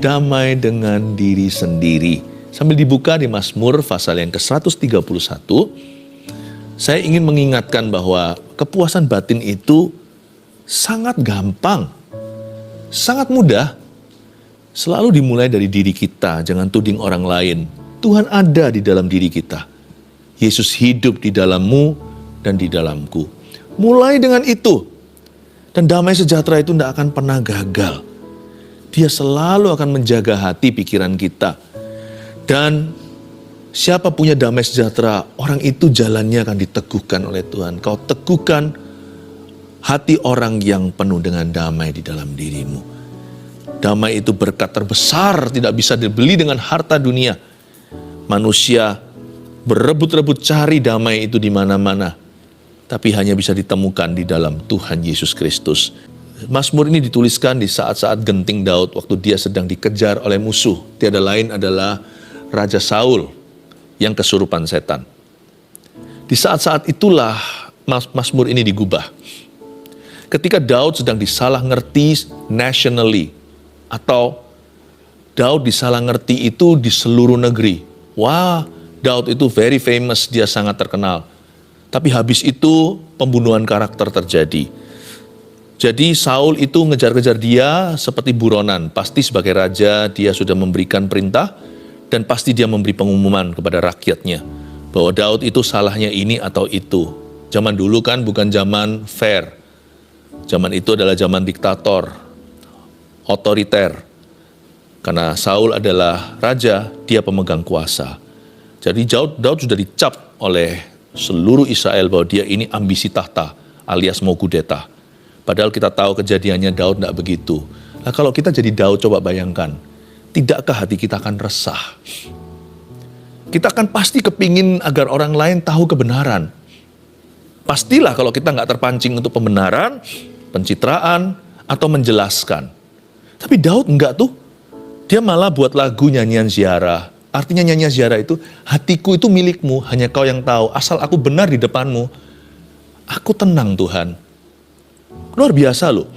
damai dengan diri sendiri. Sambil dibuka di Mazmur pasal yang ke-131, saya ingin mengingatkan bahwa kepuasan batin itu sangat gampang, sangat mudah. Selalu dimulai dari diri kita, jangan tuding orang lain. Tuhan ada di dalam diri kita. Yesus hidup di dalammu dan di dalamku. Mulai dengan itu. Dan damai sejahtera itu tidak akan pernah gagal. Dia selalu akan menjaga hati pikiran kita. Dan siapa punya damai sejahtera, orang itu jalannya akan diteguhkan oleh Tuhan. Kau teguhkan hati orang yang penuh dengan damai di dalam dirimu. Damai itu berkat terbesar, tidak bisa dibeli dengan harta dunia. Manusia berebut-rebut cari damai itu di mana-mana. Tapi hanya bisa ditemukan di dalam Tuhan Yesus Kristus. Mazmur ini dituliskan di saat-saat genting Daud waktu dia sedang dikejar oleh musuh. Tiada lain adalah Raja Saul yang kesurupan setan. Di saat-saat itulah Mazmur ini digubah. Ketika Daud sedang disalah ngerti nationally, atau Daud disalah ngerti itu di seluruh negeri. Wah, Daud itu very famous, dia sangat terkenal. Tapi habis itu pembunuhan karakter terjadi. Jadi Saul itu ngejar-ngejar dia seperti buronan. Pasti sebagai raja dia sudah memberikan perintah dan pasti dia memberi pengumuman kepada rakyatnya bahwa Daud itu salahnya ini atau itu. Zaman dulu kan bukan zaman fair. Zaman itu adalah zaman diktator, otoriter. Karena Saul adalah raja, dia pemegang kuasa. Jadi Daud sudah dicap oleh seluruh Israel bahwa dia ini ambisi tahta alias mau kudeta. Padahal kita tahu kejadiannya Daud tidak begitu. Nah kalau kita jadi Daud, coba bayangkan, tidakkah hati kita akan resah? Kita akan pasti kepingin agar orang lain tahu kebenaran. Pastilah kalau kita nggak terpancing untuk pembenaran, pencitraan, atau menjelaskan. Tapi Daud enggak tuh. Dia malah buat lagu nyanyian ziarah. Artinya nyanyian ziarah itu, hatiku itu milikmu, hanya kau yang tahu. Asal aku benar di depanmu, aku tenang Tuhan. Luar biasa loh.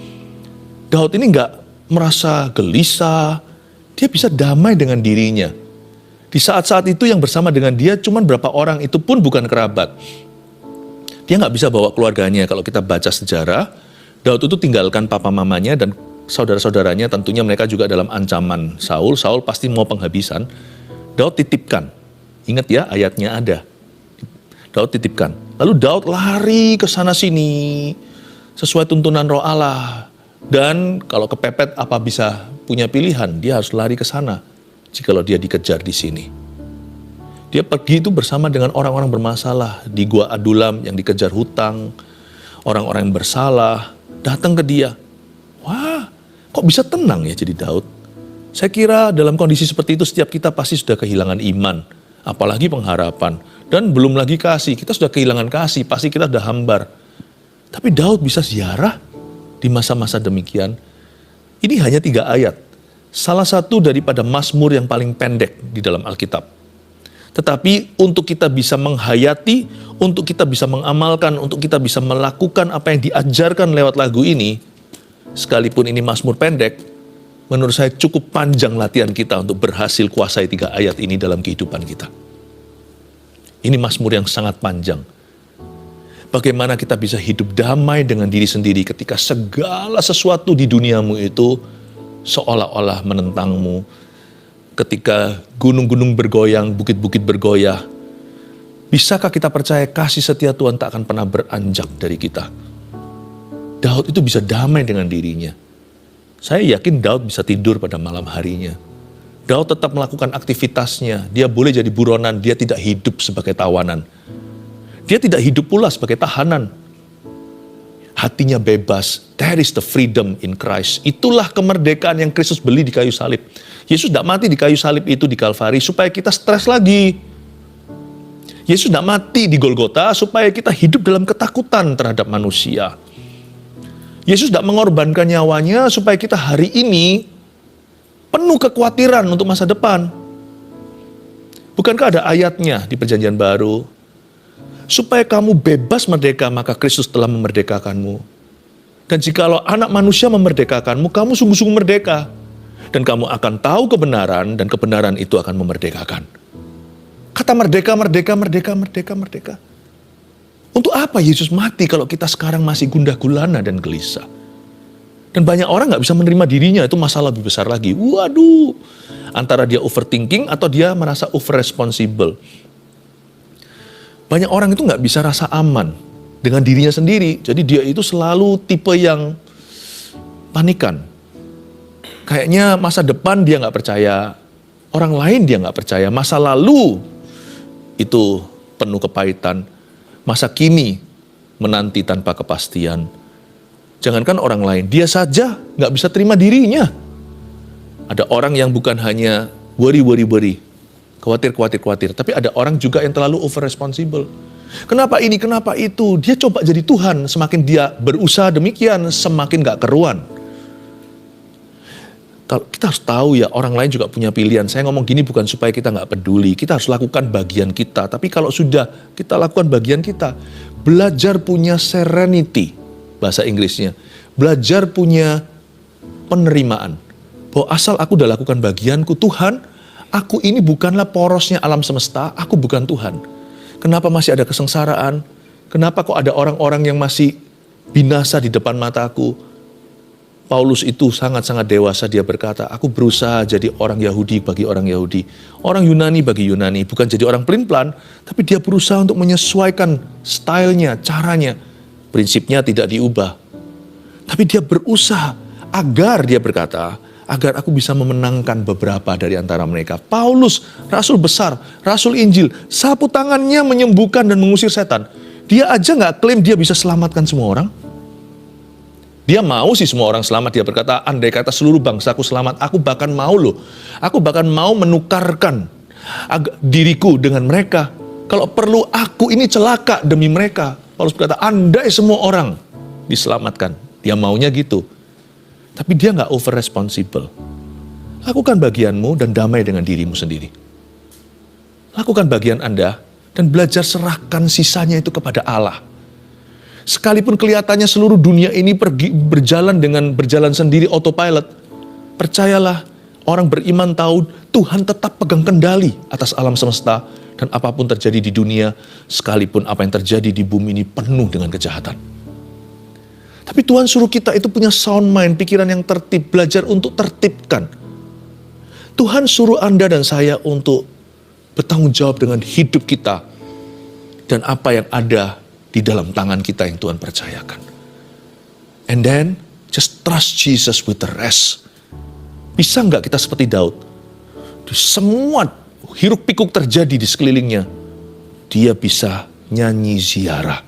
Daud ini enggak merasa gelisah, dia bisa damai dengan dirinya. Di saat-saat itu yang bersama dengan dia cuma berapa orang, itu pun bukan kerabat. Dia nggak bisa bawa keluarganya. Kalau kita baca sejarah, Daud itu tinggalkan papa mamanya dan saudara-saudaranya, tentunya mereka juga dalam ancaman Saul. Saul pasti mau penghabisan. Daud titipkan. Ingat ya, ayatnya ada. Daud titipkan. Lalu Daud lari ke sana sini sesuai tuntunan Roh Allah. Dan kalau kepepet apa bisa punya pilihan, dia harus lari ke sana jikalau dia dikejar di sini. Dia pergi itu bersama dengan orang-orang bermasalah di Gua Adulam yang dikejar hutang, orang-orang yang bersalah datang ke dia. Wah, kok bisa tenang ya jadi Daud? Saya kira dalam kondisi seperti itu setiap kita pasti sudah kehilangan iman, apalagi pengharapan. Dan belum lagi kasih, kita sudah kehilangan kasih, pasti kita sudah hambar. Tapi Daud bisa ziarah di masa-masa demikian. Ini hanya 3 ayat. Salah satu daripada Mazmur yang paling pendek di dalam Alkitab. Tetapi untuk kita bisa menghayati, untuk kita bisa mengamalkan, untuk kita bisa melakukan apa yang diajarkan lewat lagu ini, sekalipun ini Mazmur pendek, menurut saya cukup panjang latihan kita untuk berhasil kuasai 3 ayat ini dalam kehidupan kita. Ini Mazmur yang sangat panjang. Bagaimana kita bisa hidup damai dengan diri sendiri ketika segala sesuatu di duniamu itu seolah-olah menentangmu. Ketika gunung-gunung bergoyang, bukit-bukit bergoyah. Bisakah kita percaya kasih setia Tuhan tak akan pernah beranjak dari kita? Daud itu bisa damai dengan dirinya. Saya yakin Daud bisa tidur pada malam harinya. Daud tetap melakukan aktivitasnya. Dia boleh jadi buronan, dia tidak hidup sebagai tawanan. Dia tidak hidup pula sebagai tahanan. Hatinya bebas. There is the freedom in Christ. Itulah kemerdekaan yang Kristus beli di kayu salib. Yesus tidak mati di kayu salib itu di Kalvari supaya kita stres lagi. Yesus tidak mati di Golgota supaya kita hidup dalam ketakutan terhadap manusia. Yesus tidak mengorbankan nyawanya supaya kita hari ini penuh kekhawatiran untuk masa depan. Bukankah ada ayatnya di Perjanjian Baru? Supaya kamu bebas merdeka, maka Kristus telah memerdekakanmu. Dan jikalau anak manusia memerdekakanmu, kamu sungguh-sungguh merdeka. Dan kamu akan tahu kebenaran, dan kebenaran itu akan memerdekakan. Kata merdeka, merdeka, merdeka, merdeka, merdeka. Untuk apa Yesus mati kalau kita sekarang masih gundah gulana dan gelisah? Dan banyak orang gak bisa menerima dirinya, itu masalah lebih besar lagi. Waduh, antara dia overthinking atau dia merasa over responsible. Banyak orang itu gak bisa rasa aman dengan dirinya sendiri. Jadi dia itu selalu tipe yang panikan. Kayaknya masa depan dia gak percaya, orang lain dia gak percaya, masa lalu itu penuh kepahitan, masa kini menanti tanpa kepastian. Jangankan orang lain, dia saja gak bisa terima dirinya. Ada orang yang bukan hanya worry, khawatir, tapi ada orang juga yang terlalu over responsible. Kenapa ini, kenapa itu? Dia coba jadi Tuhan, semakin dia berusaha demikian, semakin gak keruan. Kalau kita harus tahu ya, orang lain juga punya pilihan. Saya ngomong gini bukan supaya kita gak peduli, kita harus lakukan bagian kita. Tapi kalau sudah kita lakukan bagian kita, belajar punya serenity, bahasa Inggrisnya. Belajar punya penerimaan. Bahwa asal aku udah lakukan bagianku, Tuhan, aku ini bukanlah porosnya alam semesta, aku bukan Tuhan. Kenapa masih ada kesengsaraan? Kenapa kok ada orang-orang yang masih binasa di depan mataku? Paulus itu sangat-sangat dewasa, dia berkata, aku berusaha jadi orang Yahudi bagi orang Yahudi, orang Yunani bagi Yunani, bukan jadi orang pelin-pelan, tapi dia berusaha untuk menyesuaikan stylenya, caranya. Prinsipnya tidak diubah. Tapi dia berusaha agar, dia berkata, agar aku bisa memenangkan beberapa dari antara mereka. Paulus, rasul besar, rasul Injil, sapu tangannya menyembuhkan dan mengusir setan. Dia aja gak klaim dia bisa selamatkan semua orang. Dia mau sih semua orang selamat. Dia berkata, andai kata seluruh bangsaku selamat, aku bahkan mau loh. Aku bahkan mau menukarkan diriku dengan mereka. Kalau perlu aku ini celaka demi mereka. Paulus berkata, andai semua orang diselamatkan. Dia maunya gitu. Tapi dia gak over responsible. Lakukan bagianmu dan damai dengan dirimu sendiri. Lakukan bagian Anda dan belajar serahkan sisanya itu kepada Allah. Sekalipun kelihatannya seluruh dunia ini berjalan sendiri autopilot, percayalah, orang beriman tahu Tuhan tetap pegang kendali atas alam semesta, dan apapun terjadi di dunia, sekalipun apa yang terjadi di bumi ini penuh dengan kejahatan. Tapi Tuhan suruh kita itu punya sound mind, pikiran yang tertib, belajar untuk tertibkan. Tuhan suruh Anda dan saya untuk bertanggung jawab dengan hidup kita dan apa yang ada di dalam tangan kita yang Tuhan percayakan. And then, just trust Jesus with the rest. Bisa nggak kita seperti Daud? Di semua hiruk pikuk terjadi di sekelilingnya, dia bisa nyanyi ziarah.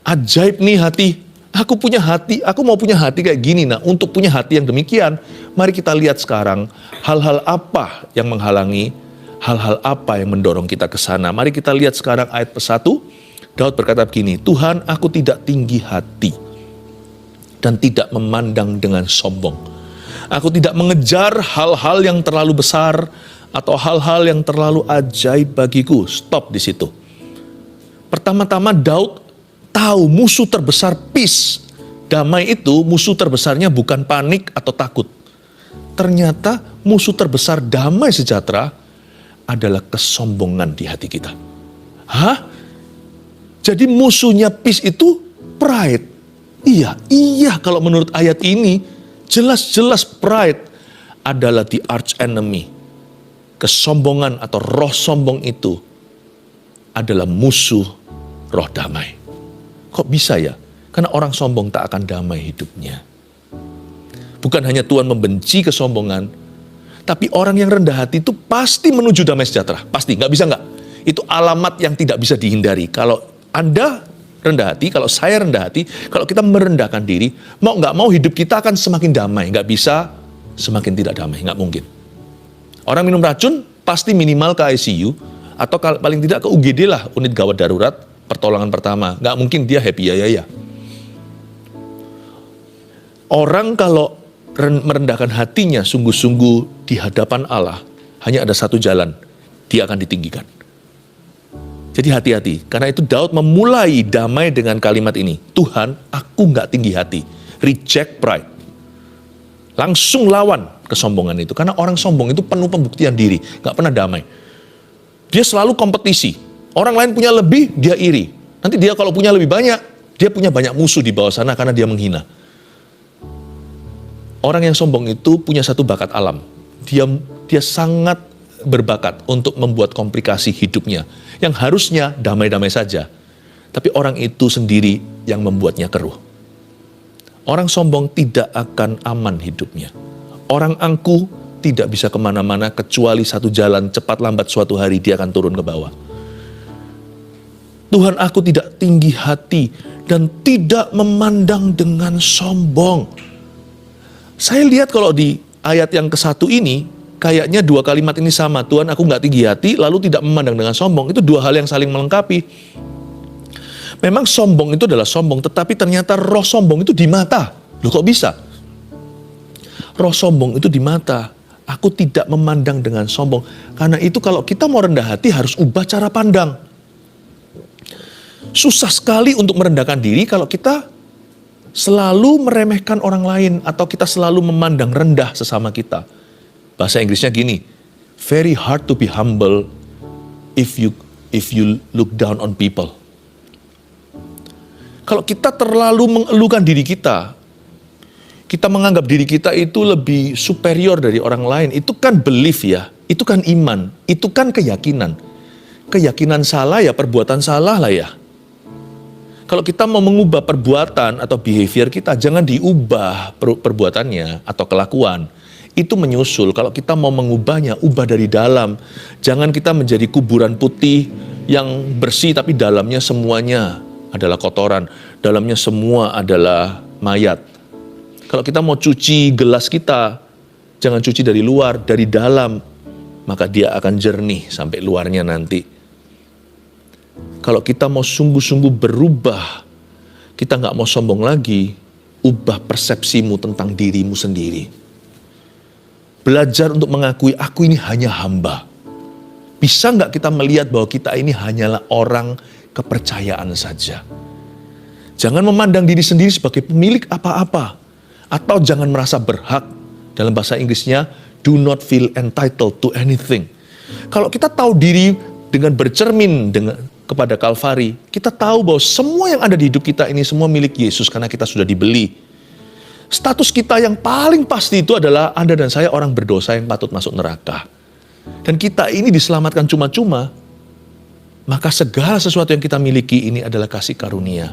Ajaib nih hati. Aku punya hati, aku mau punya hati kayak gini. Nah, untuk punya hati yang demikian, mari kita lihat sekarang hal-hal apa yang menghalangi, hal-hal apa yang mendorong kita ke sana. Mari kita lihat sekarang ayat 1. Daud berkata begini, Tuhan, aku tidak tinggi hati dan tidak memandang dengan sombong. Aku tidak mengejar hal-hal yang terlalu besar atau hal-hal yang terlalu ajaib bagiku. Stop di situ. Pertama-tama Daud tahu musuh terbesar peace. Damai itu musuh terbesarnya bukan panik atau takut. Ternyata musuh terbesar damai sejahtera adalah kesombongan di hati kita. Hah? Jadi musuhnya peace itu pride. Iya kalau menurut ayat ini jelas-jelas pride adalah the arch enemy. Kesombongan atau roh sombong itu adalah musuh roh damai. Kok bisa ya? Karena orang sombong tak akan damai hidupnya. Bukan hanya Tuhan membenci kesombongan, tapi orang yang rendah hati itu pasti menuju damai sejahtera. Pasti, nggak bisa nggak. Itu alamat yang tidak bisa dihindari. Kalau Anda rendah hati, kalau saya rendah hati, kalau kita merendahkan diri, mau nggak mau hidup kita akan semakin damai. Nggak bisa semakin tidak damai, nggak mungkin. Orang minum racun pasti minimal ke ICU, atau paling tidak ke UGD lah, unit gawat darurat, pertolongan pertama. Nggak mungkin dia happy ya. Orang kalau merendahkan hatinya sungguh-sungguh di hadapan Allah, hanya ada satu jalan, dia akan ditinggikan. Jadi hati-hati, karena itu Daud memulai damai dengan kalimat ini. Tuhan, aku nggak tinggi hati. Reject pride. Langsung lawan kesombongan itu. Karena orang sombong itu penuh pembuktian diri, gak pernah damai. Dia selalu kompetisi. Orang lain punya lebih, dia iri. Nanti dia kalau punya lebih banyak, dia punya banyak musuh di bawah sana karena dia menghina. Orang yang sombong itu punya satu bakat alam. Dia sangat berbakat untuk membuat komplikasi hidupnya. Yang harusnya damai-damai saja. Tapi orang itu sendiri yang membuatnya keruh. Orang sombong tidak akan aman hidupnya. Orang angkuh tidak bisa kemana-mana kecuali satu jalan, cepat lambat suatu hari dia akan turun ke bawah. Tuhan, aku tidak tinggi hati dan tidak memandang dengan sombong. Saya lihat kalau di ayat yang ke-1 ini, kayaknya dua kalimat ini sama. Tuhan, aku nggak tinggi hati, lalu tidak memandang dengan sombong. Itu dua hal yang saling melengkapi. Memang sombong itu adalah sombong, tetapi ternyata roh sombong itu di mata. Loh kok bisa? Roh sombong itu di mata. Aku tidak memandang dengan sombong. Karena itu kalau kita mau rendah hati harus ubah cara pandang. Susah sekali untuk merendahkan diri kalau kita selalu meremehkan orang lain atau kita selalu memandang rendah sesama kita. Bahasa Inggrisnya gini, very hard to be humble if you look down on people. Kalau kita terlalu mengeluhkan diri kita menganggap diri kita itu lebih superior dari orang lain, itu kan belief ya, itu kan iman, itu kan keyakinan. Keyakinan salah ya perbuatan salah lah ya. Kalau kita mau mengubah perbuatan atau behavior kita, jangan diubah perbuatannya atau kelakuan. Itu menyusul. Kalau kita mau mengubahnya, ubah dari dalam. Jangan kita menjadi kuburan putih yang bersih tapi dalamnya semuanya adalah kotoran. Dalamnya semua adalah mayat. Kalau kita mau cuci gelas kita, jangan cuci dari luar, dari dalam. Maka dia akan jernih sampai luarnya nanti. Kalau kita mau sungguh-sungguh berubah, kita nggak mau sombong lagi, ubah persepsimu tentang dirimu sendiri. Belajar untuk mengakui, aku ini hanya hamba. Bisa nggak kita melihat bahwa kita ini hanyalah orang kepercayaan saja. Jangan memandang diri sendiri sebagai pemilik apa-apa. Atau jangan merasa berhak. Dalam bahasa Inggrisnya, do not feel entitled to anything. Kalau kita tahu diri dengan bercermin kepada Kalvari, kita tahu bahwa semua yang ada di hidup kita ini semua milik Yesus karena kita sudah dibeli. Status kita yang paling pasti itu adalah Anda dan saya orang berdosa yang patut masuk neraka. Dan kita ini diselamatkan cuma-cuma, maka segala sesuatu yang kita miliki ini adalah kasih karunia.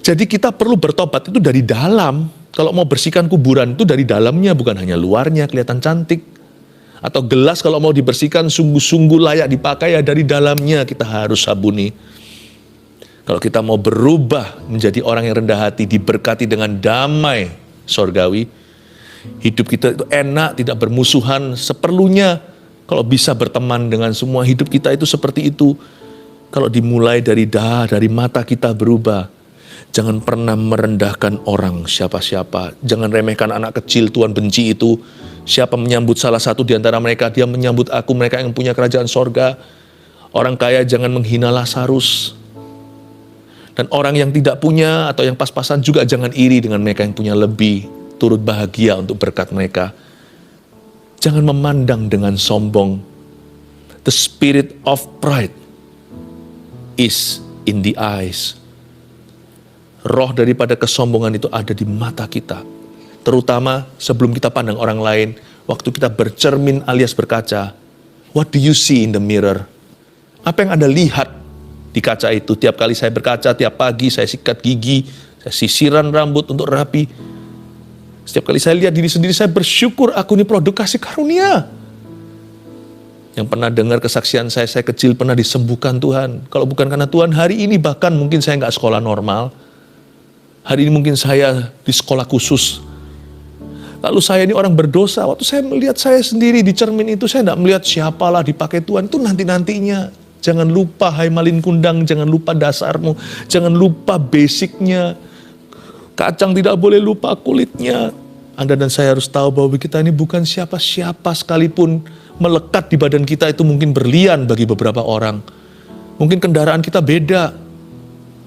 Jadi kita perlu bertobat itu dari dalam. Kalau mau bersihkan kuburan itu dari dalamnya, bukan hanya luarnya kelihatan cantik. Atau gelas kalau mau dibersihkan sungguh-sungguh layak dipakai ya dari dalamnya kita harus sabuni. Kalau kita mau berubah menjadi orang yang rendah hati, diberkati dengan damai sorgawi, hidup kita itu enak, tidak bermusuhan seperlunya. Kalau bisa berteman dengan semua, hidup kita itu seperti itu. Kalau dimulai dari mata kita berubah. Jangan pernah merendahkan orang siapa-siapa. Jangan remehkan anak kecil, Tuhan benci itu. Siapa menyambut salah satu di antara mereka, dia menyambut aku, mereka yang punya kerajaan sorga. Orang kaya jangan menghina Lazarus. Dan orang yang tidak punya atau yang pas-pasan juga jangan iri dengan mereka yang punya lebih. Turut bahagia untuk berkat mereka. Jangan memandang dengan sombong. The spirit of pride is in the eyes. Roh daripada kesombongan itu ada di mata kita. Terutama sebelum kita pandang orang lain, waktu kita bercermin alias berkaca, what do you see in the mirror? Apa yang Anda lihat di kaca itu? Tiap kali saya berkaca, tiap pagi saya sikat gigi, saya sisiran rambut untuk rapi. Setiap kali saya lihat diri sendiri, saya bersyukur aku ini produk kasih karunia. Yang pernah dengar kesaksian saya kecil pernah disembuhkan Tuhan. Kalau bukan karena Tuhan, hari ini bahkan mungkin saya nggak sekolah normal. Hari ini mungkin saya di sekolah khusus. Lalu saya ini orang berdosa. Waktu saya melihat saya sendiri di cermin itu, saya tidak melihat siapalah dipakai Tuhan. Itu nanti-nantinya. Jangan lupa, hai malin kundang, jangan lupa dasarmu. Jangan lupa basicnya. Kacang tidak boleh lupa kulitnya. Anda dan saya harus tahu bahwa kita ini bukan siapa-siapa sekalipun. Melekat di badan kita itu mungkin berlian bagi beberapa orang. Mungkin kendaraan kita beda.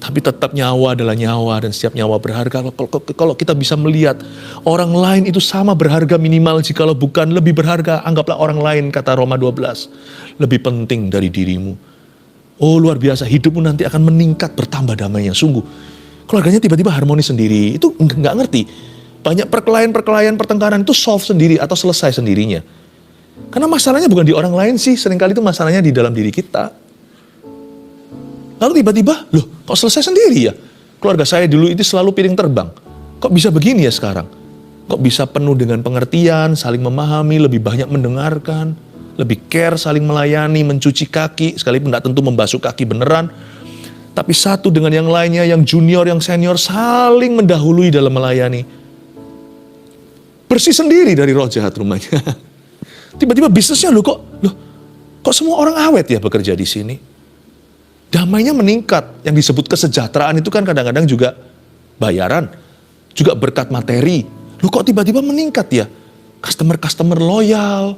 Tapi tetap nyawa adalah nyawa dan setiap nyawa berharga. Kalau kita bisa melihat orang lain itu sama berharga minimal, jikalau bukan lebih berharga, anggaplah orang lain, kata Roma 12, lebih penting dari dirimu. Oh luar biasa, hidupmu nanti akan meningkat, bertambah damainya. Sungguh, keluarganya tiba-tiba harmonis sendiri, itu nggak ngerti. Banyak perkelahian, pertengkaran itu solve sendiri atau selesai sendirinya. Karena masalahnya bukan di orang lain sih, seringkali itu masalahnya di dalam diri kita. Lalu tiba-tiba, loh kok selesai sendiri ya? Keluarga saya dulu itu selalu piring terbang. Kok bisa begini ya sekarang? Kok bisa penuh dengan pengertian, saling memahami, lebih banyak mendengarkan, lebih care, saling melayani, mencuci kaki, sekalipun tidak tentu membasuh kaki beneran. Tapi satu dengan yang lainnya, yang junior, yang senior, saling mendahului dalam melayani. Bersih sendiri dari roh jahat rumahnya. Tiba-tiba bisnisnya loh kok semua orang awet ya bekerja di sini? Damainya meningkat. Yang disebut kesejahteraan itu kan kadang-kadang juga bayaran, juga berkat materi. Loh kok tiba-tiba meningkat ya? Customer loyal.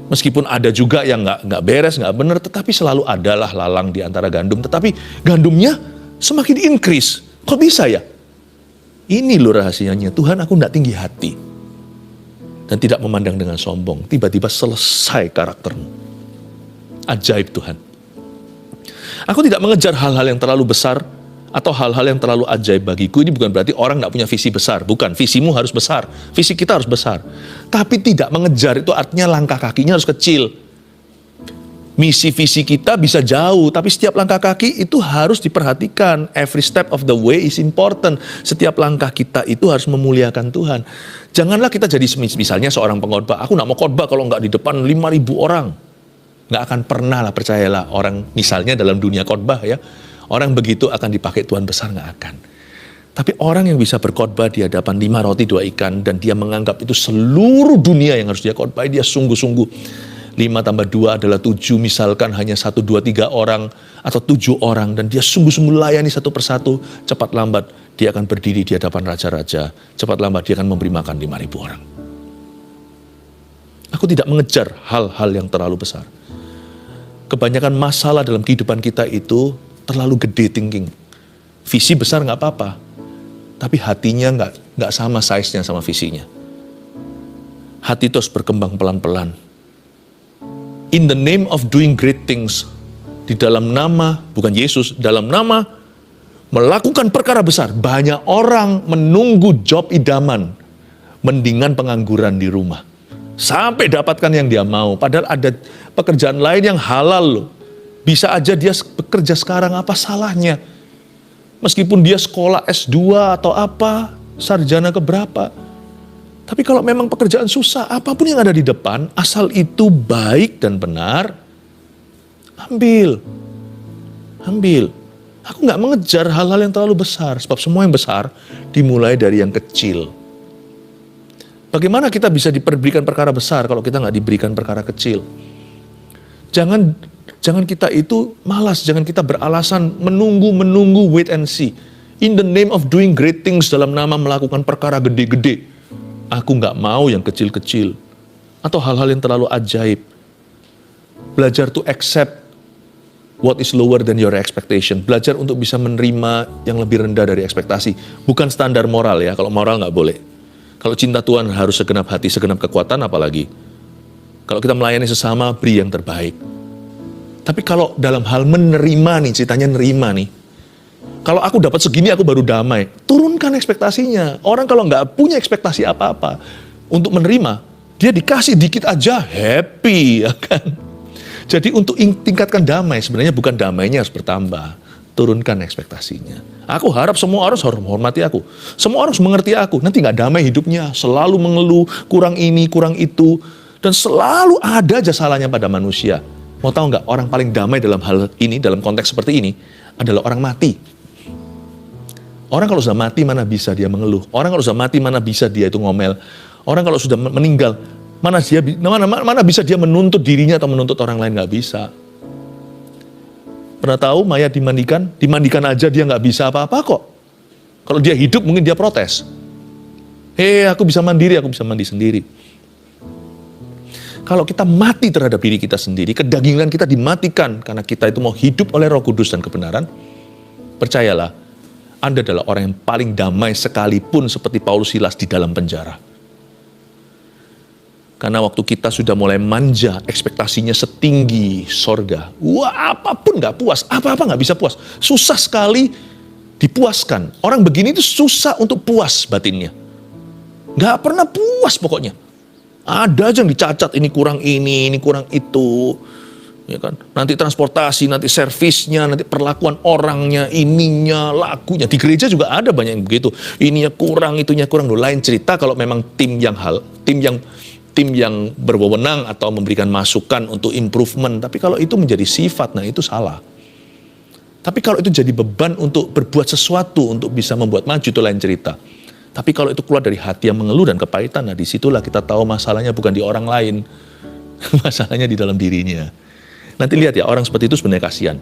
Meskipun ada juga yang nggak beres, nggak benar, tetapi selalu adalah lalang di antara gandum. Tetapi gandumnya semakin increase. Kok bisa ya? Ini loh rahasianya. Tuhan, aku nggak tinggi hati. Dan tidak memandang dengan sombong. Tiba-tiba selesai karaktermu. Ajaib Tuhan. Aku tidak mengejar hal-hal yang terlalu besar atau hal-hal yang terlalu ajaib bagiku. Ini bukan berarti orang tidak punya visi besar. Bukan, visimu harus besar. Visi kita harus besar. Tapi tidak mengejar itu artinya langkah kakinya harus kecil. Misi visi kita bisa jauh, tapi setiap langkah kaki itu harus diperhatikan. Every step of the way is important. Setiap langkah kita itu harus memuliakan Tuhan. Janganlah kita jadi misalnya seorang pengkhotbah. Aku tidak mau khotbah kalau nggak di depan 5.000 orang. Nggak akan pernah lah, percayalah, orang misalnya dalam dunia khotbah ya, orang begitu akan dipakai Tuhan besar, nggak akan. Tapi orang yang bisa berkhotbah di hadapan 5 roti 2 ikan dan dia menganggap itu seluruh dunia yang harus dia khotbah, dia sungguh-sungguh 5 tambah 2 adalah 7, misalkan hanya 1, 2, 3 orang atau 7 orang, dan dia sungguh-sungguh layani satu persatu, cepat lambat dia akan berdiri di hadapan raja-raja, cepat lambat dia akan memberi makan 5.000 orang. Aku tidak mengejar hal-hal yang terlalu besar. Kebanyakan masalah dalam kehidupan kita itu terlalu gede thinking. Visi besar nggak apa-apa, tapi hatinya nggak sama size-nya sama visinya. Hati itu harus berkembang pelan-pelan. In the name of doing great things, di dalam nama, bukan Yesus, dalam nama melakukan perkara besar. Banyak orang menunggu job idaman, mendingan pengangguran di rumah. Sampai dapatkan yang dia mau. Padahal ada pekerjaan lain yang halal loh. Bisa aja dia bekerja sekarang, apa salahnya? Meskipun dia sekolah S2 atau apa, sarjana keberapa. Tapi kalau memang pekerjaan susah, apapun yang ada di depan, asal itu baik dan benar, ambil. Aku nggak mengejar hal-hal yang terlalu besar, sebab semua yang besar dimulai dari yang kecil. Bagaimana kita bisa diberikan perkara besar kalau kita nggak diberikan perkara kecil? Jangan kita itu malas, jangan kita beralasan menunggu, wait and see. In the name of doing great things, dalam nama melakukan perkara gede-gede. Aku nggak mau yang kecil-kecil. Atau hal-hal yang terlalu ajaib. Belajar to accept what is lower than your expectation. Belajar untuk bisa menerima yang lebih rendah dari ekspektasi. Bukan standar moral ya, kalau moral nggak boleh. Kalau cinta Tuhan harus segenap hati, segenap kekuatan, apalagi. Kalau kita melayani sesama, beri yang terbaik. Tapi kalau dalam hal menerima nih, ceritanya nerima nih. Kalau aku dapat segini, aku baru damai. Turunkan ekspektasinya. Orang kalau nggak punya ekspektasi apa-apa untuk menerima, dia dikasih dikit aja, happy, ya kan? Jadi untuk tingkatkan damai, sebenarnya bukan damainya harus bertambah. Turunkan ekspektasinya. Aku harap semua orang harus menghormati aku. Semua orang harus mengerti aku. Nanti nggak damai hidupnya. Selalu mengeluh, kurang ini, kurang itu. Dan selalu ada aja salahnya pada manusia. Mau tahu nggak, orang paling damai dalam hal ini, dalam konteks seperti ini, adalah orang mati. Orang kalau sudah mati, mana bisa dia mengeluh. Orang kalau sudah mati, mana bisa dia itu ngomel. Orang kalau sudah meninggal, mana bisa dia menuntut dirinya atau menuntut orang lain, nggak bisa. Pernah tahu mayat dimandikan? Dimandikan aja dia nggak bisa apa-apa kok. Kalau dia hidup mungkin dia protes. Aku bisa mandiri, aku bisa mandi sendiri. Kalau kita mati terhadap diri kita sendiri, kedagingan kita dimatikan karena kita itu mau hidup oleh Roh Kudus dan kebenaran, percayalah, Anda adalah orang yang paling damai sekalipun seperti Paulus Silas di dalam penjara. Karena waktu kita sudah mulai manja, ekspektasinya setinggi sorga. Wah, apapun nggak puas, apa-apa nggak bisa puas. Susah sekali dipuaskan. Orang begini itu susah untuk puas batinnya. Nggak pernah puas pokoknya. Ada aja yang dicacat, ini kurang itu. Ya kan? Nanti transportasi, nanti servisnya, nanti perlakuan orangnya, ininya, lagunya. Di gereja juga ada banyak yang begitu. Ininya kurang, itunya kurang. Loh, lain cerita kalau memang tim yang berwenang atau memberikan masukan untuk improvement. Tapi kalau itu menjadi sifat, nah itu salah. Tapi kalau itu jadi beban untuk berbuat sesuatu, untuk bisa membuat maju, itu lain cerita. Tapi kalau itu keluar dari hati yang mengeluh dan kepahitan, nah disitulah kita tahu masalahnya bukan di orang lain. Masalahnya di dalam dirinya. Nanti lihat ya, orang seperti itu sebenarnya kasihan.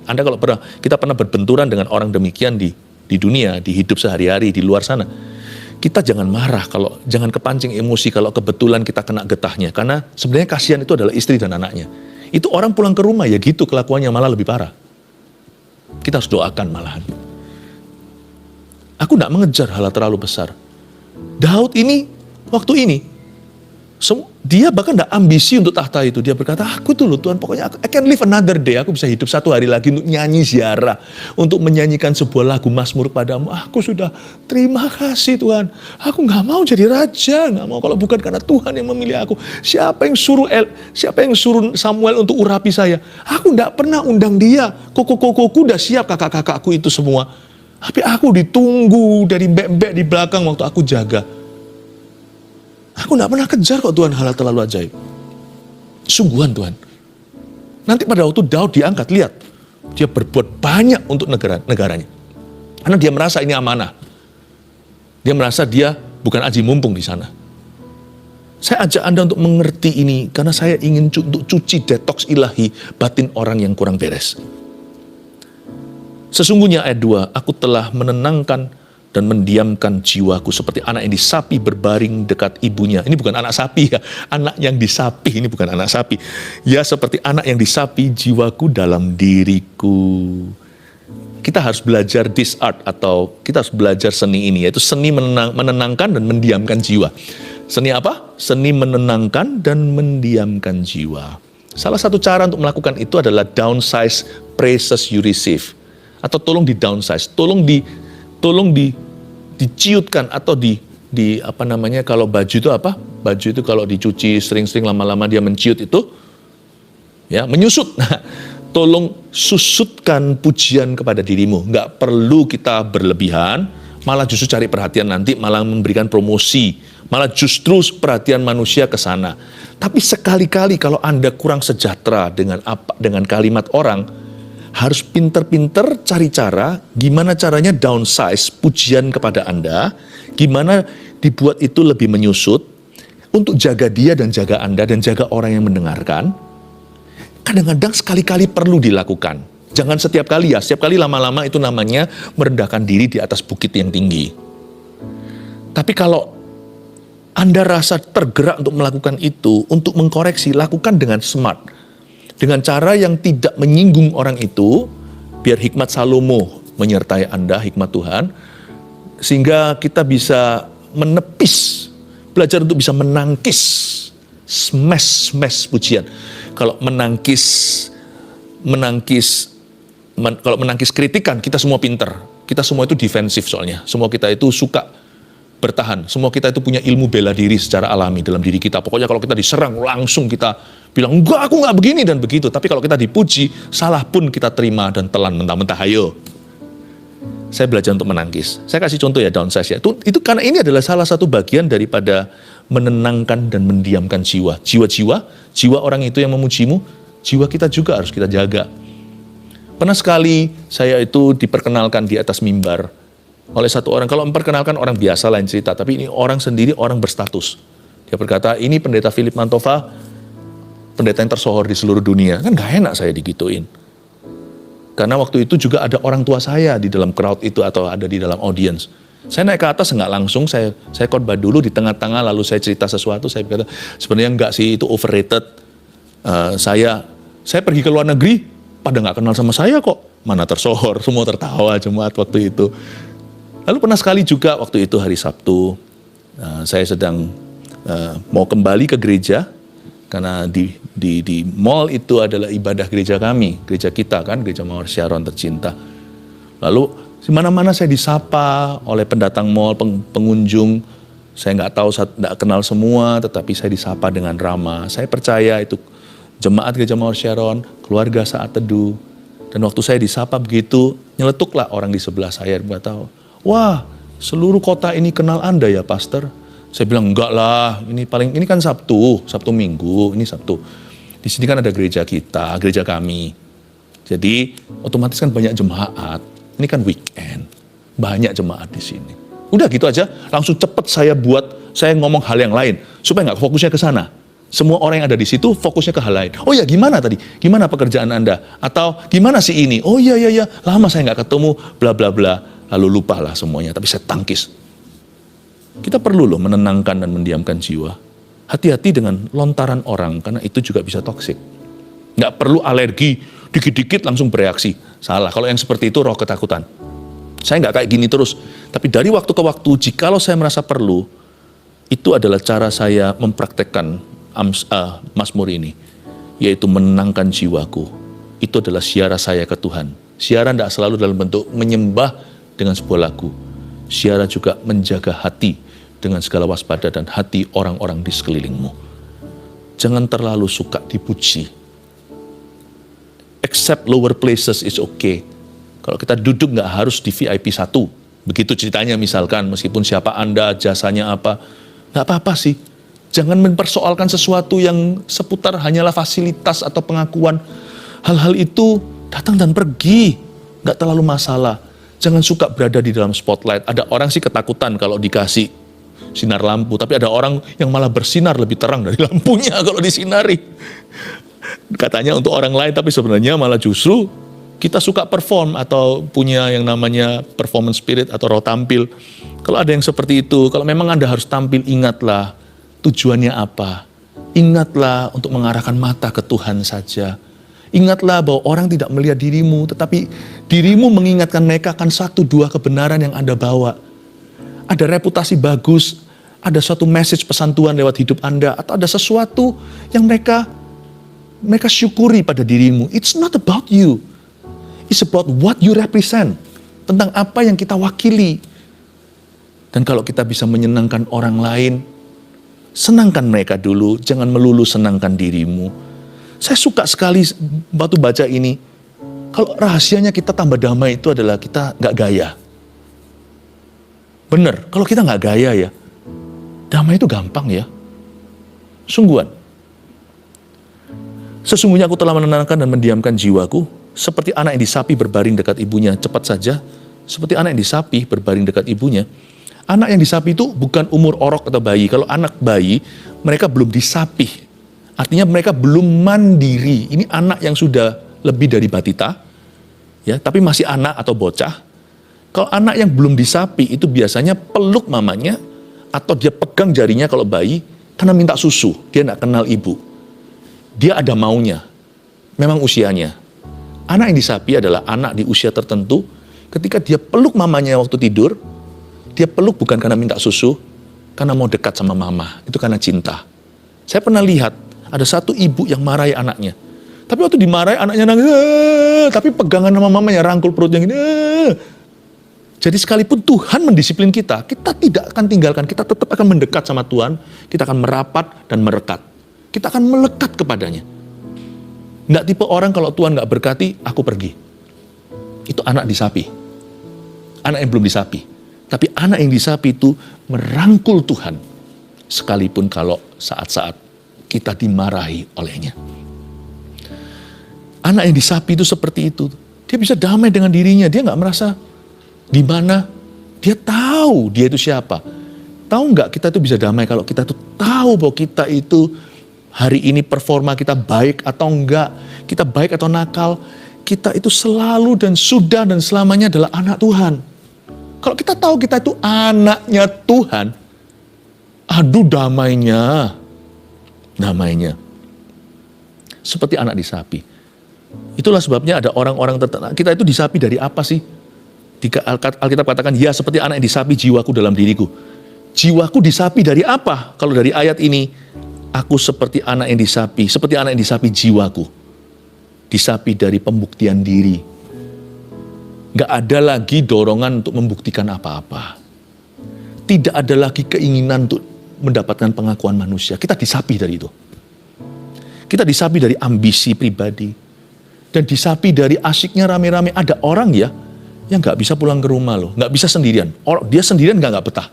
Kita pernah berbenturan dengan orang demikian di dunia, di hidup sehari-hari, di luar sana. Kita jangan marah, jangan kepancing emosi kalau kebetulan kita kena getahnya. Karena sebenarnya kasihan itu adalah istri dan anaknya. Itu orang pulang ke rumah ya gitu kelakuannya, malah lebih parah. Kita harus doakan malahan. Aku tidak mengejar hal terlalu besar. Daud ini, waktu ini, dia bahkan tidak ambisi untuk tahta itu. Dia berkata, aku tuh loh Tuhan, pokoknya I can live another day. Aku bisa hidup satu hari lagi untuk nyanyi ziarah. Untuk menyanyikan sebuah lagu Mazmur padamu. Aku sudah terima kasih Tuhan. Aku gak mau jadi raja. Gak mau kalau bukan karena Tuhan yang memilih aku. Siapa yang suruh Samuel untuk urapi saya? Aku gak pernah undang dia. Koko-kokoku udah siap, kakak-kakakku itu semua. Tapi aku ditunggu dari mbek-mbek di belakang waktu aku jaga. Aku gak pernah kejar kok Tuhan hal terlalu ajaib. Sungguhan Tuhan. Nanti pada waktu Daud diangkat, lihat. Dia berbuat banyak untuk negaranya. Karena dia merasa ini amanah. Dia merasa dia bukan aji mumpung di sana. Saya ajak Anda untuk mengerti ini. Karena saya ingin untuk cuci detoks ilahi batin orang yang kurang beres. Sesungguhnya ayat 2, aku telah menenangkan dan mendiamkan jiwaku seperti anak yang disapi berbaring dekat ibunya. Ini bukan anak sapi ya, anak yang disapi, ini bukan anak sapi. Ya seperti anak yang disapi jiwaku dalam diriku. Kita harus belajar this art atau kita harus belajar seni ini, yaitu seni menenangkan dan mendiamkan jiwa. Seni apa? Seni menenangkan dan mendiamkan jiwa. Salah satu cara untuk melakukan itu adalah downsize praises you receive. Atau tolong di downsize, tolong diciutkan atau apa namanya, kalau baju itu apa? Baju itu kalau dicuci sering-sering lama-lama dia menciut itu, ya menyusut. Nah, tolong susutkan pujian kepada dirimu. Nggak perlu kita berlebihan, malah justru cari perhatian nanti, malah memberikan promosi, malah justru perhatian manusia ke sana. Tapi sekali-kali kalau Anda kurang sejahtera dengan kalimat orang, harus pinter-pinter cari cara, gimana caranya downsize pujian kepada Anda, gimana dibuat itu lebih menyusut, untuk jaga dia dan jaga Anda dan jaga orang yang mendengarkan. Kadang-kadang sekali-kali perlu dilakukan. Jangan setiap kali ya, setiap kali lama-lama itu namanya merendahkan diri di atas bukit yang tinggi. Tapi kalau Anda rasa tergerak untuk melakukan itu, untuk mengkoreksi, lakukan dengan smart. Dengan cara yang tidak menyinggung orang itu, biar hikmat Salomo menyertai Anda, hikmat Tuhan, sehingga kita bisa menepis, belajar untuk bisa menangkis, smash pujian. Kalau menangkis kritikan, kita semua pinter. Kita semua itu defensif soalnya. Semua kita itu suka bertahan. Semua kita itu punya ilmu bela diri secara alami dalam diri kita. Pokoknya kalau kita diserang, langsung kita bilang, enggak, aku enggak begini dan begitu. Tapi kalau kita dipuji, salah pun kita terima dan telan mentah-mentah. Ayo. Saya belajar untuk menangkis. Saya kasih contoh ya, downsize ya. Itu karena ini adalah salah satu bagian daripada menenangkan dan mendiamkan jiwa. Jiwa orang itu yang memujimu, jiwa kita juga harus kita jaga. Pernah sekali saya itu diperkenalkan di atas mimbar oleh satu orang. Kalau memperkenalkan orang biasa lain cerita, tapi ini orang sendiri, orang berstatus. Dia berkata, ini pendeta Philip Mantova, pendeta yang tersohor di seluruh dunia. Kan gak enak saya digituin. Karena waktu itu juga ada orang tua saya di dalam crowd itu atau ada di dalam audience. Saya naik ke atas nggak langsung, saya khotbah dulu di tengah-tengah, lalu saya cerita sesuatu, saya berkata, sebenarnya enggak sih, itu overrated. Saya pergi ke luar negeri, pada nggak kenal sama saya kok. mana tersohor, semua tertawa jemaat waktu itu. Lalu pernah sekali juga waktu itu hari Sabtu, saya sedang mau kembali ke gereja, karena di mall itu adalah ibadah gereja kami, gereja kita kan, Gereja Mawar Syaron tercinta. Lalu di mana-mana saya disapa oleh pendatang mall, pengunjung. Saya nggak tahu, saya nggak kenal semua, tetapi saya disapa dengan ramah. Saya percaya itu jemaat Gereja Mawar Syaron, keluarga saat teduh. Dan waktu saya disapa begitu, nyeletuklah orang di sebelah saya, dia tahu, wah, seluruh kota ini kenal Anda ya, Pastor? Saya bilang, enggak lah, ini kan Sabtu Minggu, ini Sabtu. Di sini kan ada gereja kita, gereja kami. Jadi otomatis kan banyak jemaat. Ini kan weekend, banyak jemaat di sini. Udah gitu aja, langsung cepet saya ngomong hal yang lain supaya nggak fokusnya ke sana. Semua orang yang ada di situ fokusnya ke hal lain. Oh ya, gimana tadi? Gimana pekerjaan Anda? Atau gimana si ini? Oh iya, lama saya nggak ketemu, bla bla bla. Lalu lupalah semuanya, tapi saya tangkis. Kita perlu loh menenangkan dan mendiamkan jiwa. Hati-hati dengan lontaran orang, karena itu juga bisa toksik. Nggak perlu alergi, dikit-dikit langsung bereaksi. Salah, kalau yang seperti itu roh ketakutan. Saya nggak kayak gini terus. Tapi dari waktu ke waktu, jikalau saya merasa perlu, itu adalah cara saya mempraktekkan Mazmur ini, yaitu menenangkan jiwaku. Itu adalah siara saya ke Tuhan. Siara tidak selalu dalam bentuk menyembah dengan sebuah lagu. Siara juga menjaga hati dengan segala waspada dan hati orang-orang di sekelilingmu. Jangan terlalu suka dipuji. Accept lower places is okay. Kalau kita duduk nggak harus di VIP 1. Begitu ceritanya misalkan, meskipun siapa Anda, jasanya apa, nggak apa-apa sih. Jangan mempersoalkan sesuatu yang seputar hanyalah fasilitas atau pengakuan. Hal-hal itu datang dan pergi, nggak terlalu masalah. Jangan suka berada di dalam spotlight. Ada orang sih ketakutan kalau dikasih sinar lampu, tapi ada orang yang malah bersinar lebih terang dari lampunya kalau disinari. Katanya untuk orang lain, tapi sebenarnya malah justru kita suka perform atau punya yang namanya performance spirit atau roh tampil. Kalau ada yang seperti itu, kalau memang Anda harus tampil, ingatlah tujuannya apa. Ingatlah untuk mengarahkan mata ke Tuhan saja. Ingatlah bahwa orang tidak melihat dirimu, tetapi dirimu mengingatkan mereka akan 1-2 kebenaran yang Anda bawa. Ada reputasi bagus, ada suatu message pesan Tuhan lewat hidup Anda, atau ada sesuatu yang mereka syukuri pada dirimu. It's not about you. It's about what you represent. Tentang apa yang kita wakili. Dan kalau kita bisa menyenangkan orang lain, senangkan mereka dulu, jangan melulu senangkan dirimu. Saya suka sekali waktu baca ini. Kalau rahasianya kita tambah damai itu adalah kita nggak gaya. Bener, kalau kita nggak gaya ya, damai itu gampang ya. Sungguhan. Sesungguhnya aku telah menenangkan dan mendiamkan jiwaku, seperti anak yang disapi berbaring dekat ibunya. Cepat saja, seperti anak yang disapi berbaring dekat ibunya. Anak yang disapi itu bukan umur orok atau bayi. Kalau anak bayi, mereka belum disapih. Artinya mereka belum mandiri. Ini anak yang sudah lebih dari batita, ya, tapi masih anak atau bocah. Kalau anak yang belum disapi itu biasanya peluk mamanya, atau dia pegang jarinya kalau bayi, karena minta susu. Dia tidak kenal ibu. Dia ada maunya. Memang usianya. Anak yang disapi adalah anak di usia tertentu, ketika dia peluk mamanya waktu tidur, dia peluk bukan karena minta susu, karena mau dekat sama mama. Itu karena cinta. Saya pernah lihat, ada satu ibu yang marahi anaknya. Tapi waktu dimarahi, anaknya nangis, tapi pegangan sama mamanya, rangkul perutnya gini. Jadi sekalipun Tuhan mendisiplin kita, kita tidak akan tinggalkan, kita tetap akan mendekat sama Tuhan, kita akan merapat dan merekat. Kita akan melekat kepadanya. Nggak tipe orang kalau Tuhan nggak berkati, aku pergi. Itu anak disapi. Anak yang belum disapi. Tapi anak yang disapi itu merangkul Tuhan. Sekalipun kalau saat-saat kita dimarahi olehnya. Anak yang disapi itu seperti itu. Dia bisa damai dengan dirinya. Dia nggak merasa di mana. Dia tahu dia itu siapa. Tahu nggak kita itu bisa damai kalau kita itu tahu bahwa kita itu hari ini performa kita baik atau enggak. Kita baik atau nakal. Kita itu selalu dan sudah dan selamanya adalah anak Tuhan. Kalau kita tahu kita itu anaknya Tuhan, aduh damainya. Damainya. Seperti anak disapi. Itulah sebabnya ada orang-orang tertentu. Kita itu disapi dari apa sih? Alkitab katakan, ya seperti anak yang disapi jiwaku dalam diriku. Jiwaku disapi dari apa? Kalau dari ayat ini, aku seperti anak yang disapi. Seperti anak yang disapi jiwaku. Disapi dari pembuktian diri. Gak ada lagi dorongan untuk membuktikan apa-apa. Tidak ada lagi keinginan untuk mendapatkan pengakuan manusia. Kita disapi dari itu. Kita disapi dari ambisi pribadi. Dan disapi dari asyiknya rame-rame. Ada orang ya, yang gak bisa pulang ke rumah loh. Gak bisa sendirian. Dia sendirian gak betah.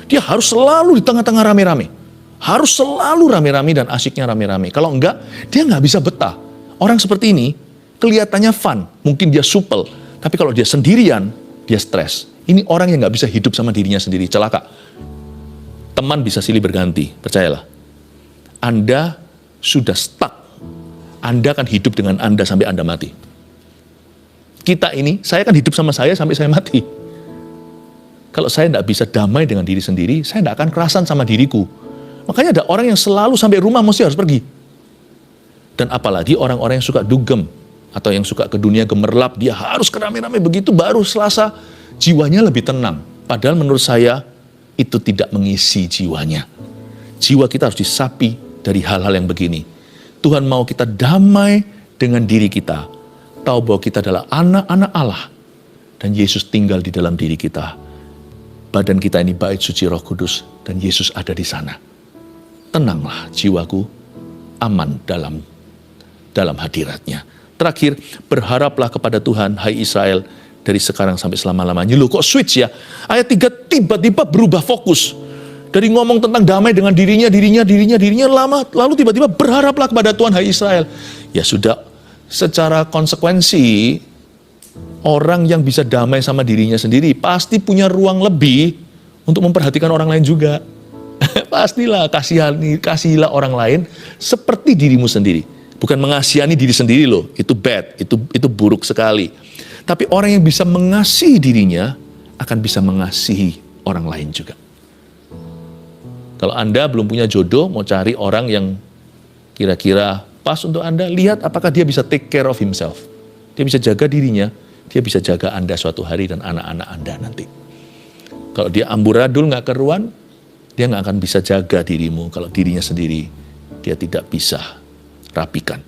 Dia harus selalu di tengah-tengah rame-rame. Harus selalu rame-rame dan asyiknya rame-rame. Kalau enggak, dia gak bisa betah. Orang seperti ini, kelihatannya fun. Mungkin dia supel. Tapi kalau dia sendirian, dia stres. Ini orang yang gak bisa hidup sama dirinya sendiri. Celaka. Teman bisa silih berganti, percayalah. Anda sudah stuck. Anda akan hidup dengan Anda sampai Anda mati. Kita ini, saya akan hidup sama saya sampai saya mati. Kalau saya tidak bisa damai dengan diri sendiri, saya tidak akan kerasan sama diriku. Makanya ada orang yang selalu sampai rumah mesti harus pergi. Dan apalagi orang-orang yang suka dugem, atau yang suka ke dunia gemerlap, dia harus kerame-rame begitu, baru selasa jiwanya lebih tenang. Padahal menurut saya, itu tidak mengisi jiwanya. Jiwa kita harus disapi dari hal-hal yang begini. Tuhan mau kita damai dengan diri kita. Tahu bahwa kita adalah anak-anak Allah. Dan Yesus tinggal di dalam diri kita. Badan kita ini bait suci Roh Kudus. Dan Yesus ada di sana. Tenanglah jiwaku, aman dalam hadiratnya. Terakhir, berharaplah kepada Tuhan, hai Israel, dari sekarang sampai selama-lamanya. Loh kok switch ya? Ayat 3 tiba-tiba berubah fokus. Dari ngomong tentang damai dengan dirinya, lalu tiba-tiba berharaplah kepada Tuhan, hai Israel. Ya sudah, secara konsekuensi, orang yang bisa damai sama dirinya sendiri, pasti punya ruang lebih untuk memperhatikan orang lain juga. Pastilah, kasihilah orang lain seperti dirimu sendiri. Bukan mengasihani diri sendiri loh, itu bad, itu buruk sekali. Tapi orang yang bisa mengasihi dirinya, akan bisa mengasihi orang lain juga. Kalau Anda belum punya jodoh, mau cari orang yang kira-kira pas untuk Anda, lihat apakah dia bisa take care of himself. Dia bisa jaga dirinya, dia bisa jaga Anda suatu hari dan anak-anak Anda nanti. Kalau dia amburadul, nggak keruan, dia nggak akan bisa jaga dirimu. Kalau dirinya sendiri, dia tidak bisa rapikan.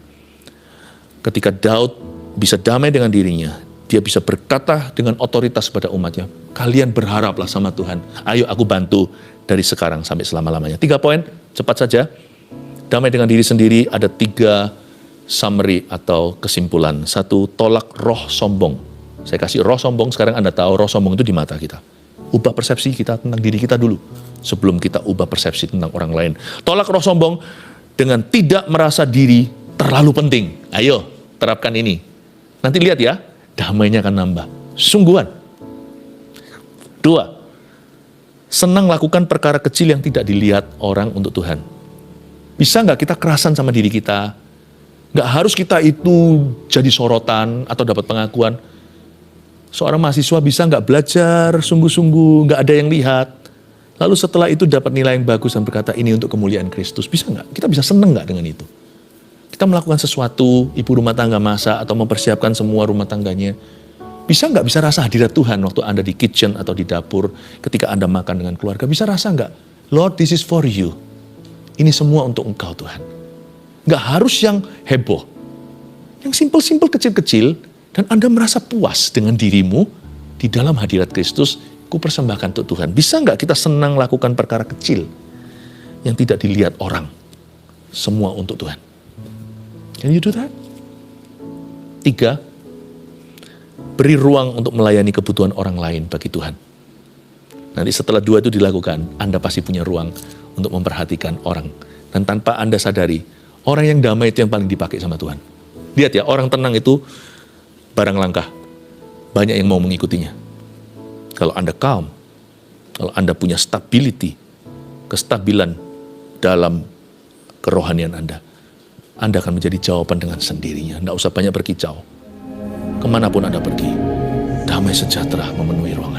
Ketika Daud bisa damai dengan dirinya, dia bisa berkata dengan otoritas pada umatnya, kalian berharaplah sama Tuhan. Ayo aku bantu dari sekarang sampai selama-lamanya. 3 poin, cepat saja. Damai dengan diri sendiri, ada 3 summary atau kesimpulan. 1, tolak roh sombong. Saya kasih roh sombong, sekarang Anda tahu roh sombong itu di mata kita. Ubah persepsi kita tentang diri kita dulu, sebelum kita ubah persepsi tentang orang lain. Tolak roh sombong dengan tidak merasa diri terlalu penting. Ayo, terapkan ini. Nanti lihat ya, damainya akan nambah. Sungguhan. 2, senang lakukan perkara kecil yang tidak dilihat orang untuk Tuhan. Bisa nggak kita kerasan sama diri kita? Nggak harus kita itu jadi sorotan atau dapat pengakuan. Seorang mahasiswa bisa nggak belajar sungguh-sungguh, nggak ada yang lihat. Lalu setelah itu dapat nilai yang bagus dan berkata ini untuk kemuliaan Kristus. Bisa nggak? Kita bisa senang nggak dengan itu? Kita melakukan sesuatu, ibu rumah tangga masak atau mempersiapkan semua rumah tangganya. Bisa nggak bisa rasa hadirat Tuhan waktu Anda di kitchen atau di dapur, ketika Anda makan dengan keluarga? Bisa rasa nggak? Lord, this is for you. Ini semua untuk Engkau Tuhan. Nggak harus yang heboh. Yang simpel-simpel kecil-kecil, dan Anda merasa puas dengan dirimu di dalam hadirat Kristus, ku persembahkan untuk Tuhan. Bisa nggak kita senang lakukan perkara kecil yang tidak dilihat orang? Semua untuk Tuhan. Can you do that? 3, beri ruang untuk melayani kebutuhan orang lain bagi Tuhan. Nanti setelah 2 itu dilakukan, Anda pasti punya ruang untuk memperhatikan orang. Dan tanpa Anda sadari, orang yang damai itu yang paling dipakai sama Tuhan. Lihat ya, orang tenang itu barang langka. Banyak yang mau mengikutinya. Kalau Anda calm, kalau Anda punya stability, kestabilan dalam kerohanian Anda akan menjadi jawaban dengan sendirinya. Tidak usah banyak berkicau. Kemanapun Anda pergi, damai sejahtera memenuhi ruang